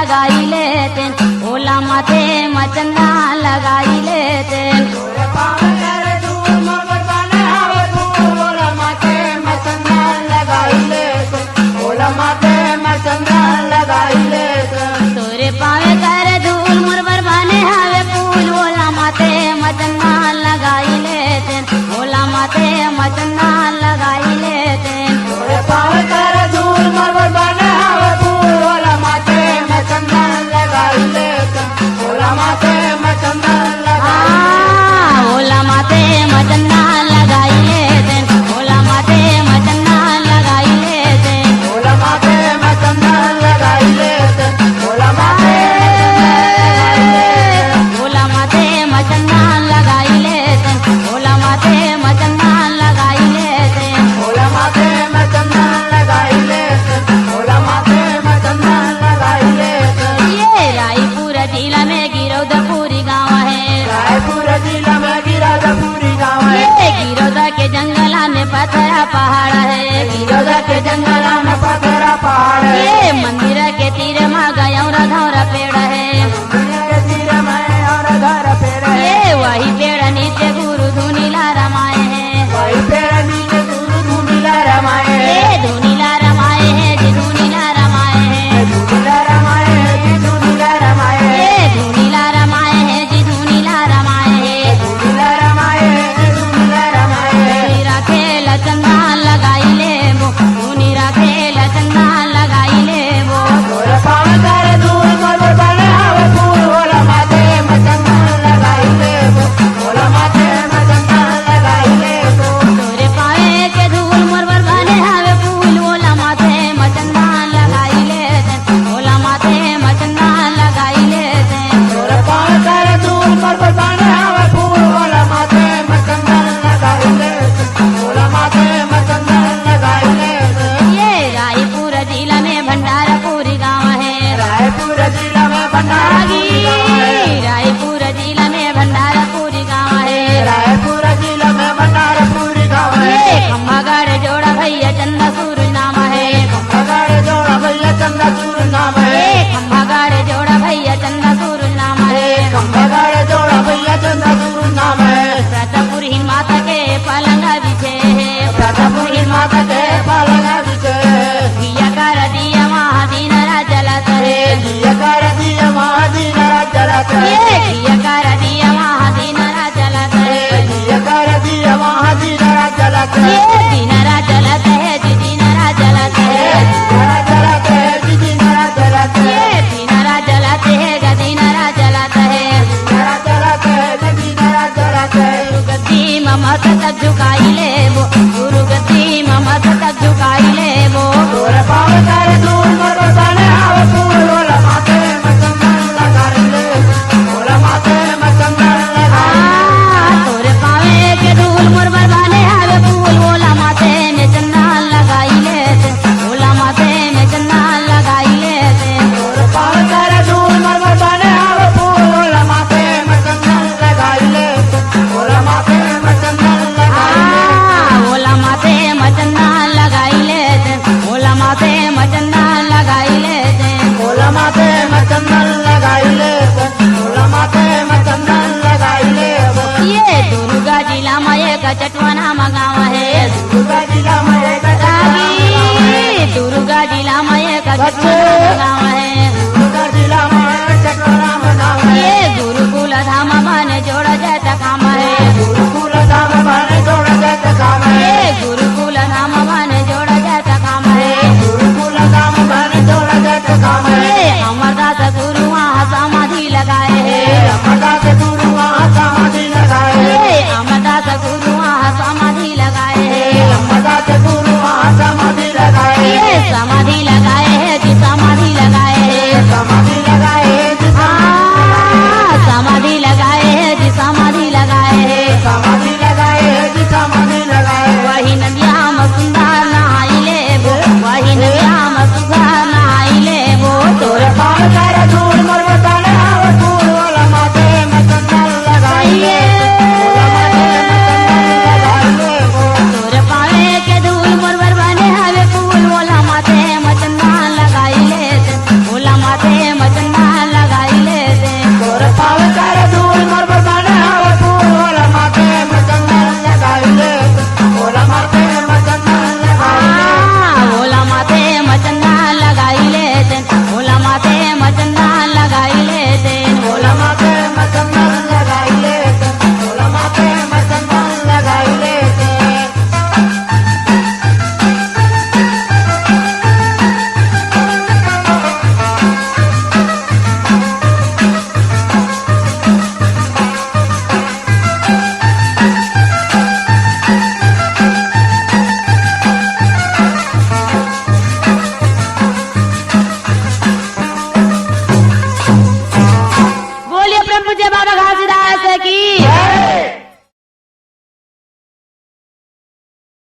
लगाई लेते, ओला माथे में चंदन लगाई लेते। तोरे पावे कर धूल मोर बरबाने हवे फूल, ओला माथे में चंदन लगाई लेते, ओला माथे में चंदन लगाई लेते। तोरे पावे कर धूल मोर बरबाने हवे फूल, ओला माथे में चंदन लगाई लेते, ओला माथे में चंदन ओला माथे में चंदन लगाई लेते, ओला माथे में चंदन लगाई लेते, ओला माथे में चंदन लगाई लेते, ओला माथे ओला माथे में चंदन लगाई लेते, ओला माथे में चंदन लगाई लेते, ओला माथे में चंदन लगाई लेते, ओला माथे में चंदन लगाई लेते। ये रायपुर जिला में गिरौदपुरी गाँव है, रायपुर जिला में गिरौदपुरी गाँव है, ये गिरौदा के जंगल में पथरा पहाड़ है, गिरौदा के जंगल में पथरा पहाड़ है, ये मंदिर के तीर में गयौरा धौरा पेड़ है, दुनिया के तीर में और घर पेड़ है, ये वही पेड़ नीचे गुरु धुनीला रमाए हैं, वही पेड़ नीचे गुरु धुनीला रमाए ये हैं, धुनीला रमाए हैं जी धुनीला रमाए हैं, धुनीला रमाए हैं जी धुनीला रमाए हैं, ये धुनीला रमाए हैं जी धुनीला रमाए हैं। धुनीला रमाए हैं जी धुनीला रमाए हैं। धुनी राखेल चंदन लगाई लेबो, धुनी राखेल चंदन लगाई लेबो, तोरे पावे कर धूल मोर बरबाने हवे फूल, ओला माथे में चंदन लगाई लेबो, ओला माथे में चंदन लगाई लेबो। तोरे पावे के धूल मोर बरबाने हवे फूल, ओला माथे में चंदन लगाई लेते, ओला माथे में चंदन लगाई लेते। तोरे पावे कर धूल मोर बरबाने हवे फूल, ओला माथे में चंदन लगाई लेबो, ओला माथे में चंदन लगाई लेबो। ये रायपुर जिला में भंडारपुरी गाँव है, रायपुर जिला में भंडारपुरी गाँव है, रायपुर जिला में भंडारपुरी गाँव है, रायपुर जिला में भंडारपुरी गाँव ये है। खम्बागढ़ जोड़ा भैया चंदा सूरज नाम है, खम्बागढ़ जोड़ा भैया चंदा सूरज नाम है, ये खम्बागढ़ जोड़ा भैया चंदा सूरज नाम है। खम्बागढ़ जोड़ा भैया चंदा सूरज नाम है। प्रतापुर ही माता के पलंग बिछे है, प्रतापुर माता के पलंग बिछे, दिया कर दिया महादीन जलत है, दिया कर दिया महादीन जलत है, ये दिया कर दिया महादीन जलत है, दिया कर दिया महादीन जलत है, ये दीनरा जलत है जी दीनरा जलत है, दीनरा जलत है जी दीनरा जलत है, ये दीनरा जलत है गदीनरा जलत है। दीनरा जलत है जी दीनरा जलत है। गद्दी ममत तक झुकाई लेबो, गुरु गद्दी ममत तक झुकाई लेबो, तोरे पावे कर धूल मोर बरबाने हवे फूल, ओला माथे में चंदन लगाई लेबो, ओला माथे में चंदन लगाई तोरे पावे के धूल मोर बरबाने हवे फूल, ओला माथे में चंदन लगाई लेते, ओला माथे में चंदन लगाई लेते। तोरे पावे कर धूल मोर बरबाने हवे फूल, ओला माथे में चंदन लगाई लेबो, ओला माथे में चंदन लगाई लेबो। पूज्य बाबा घासीदास की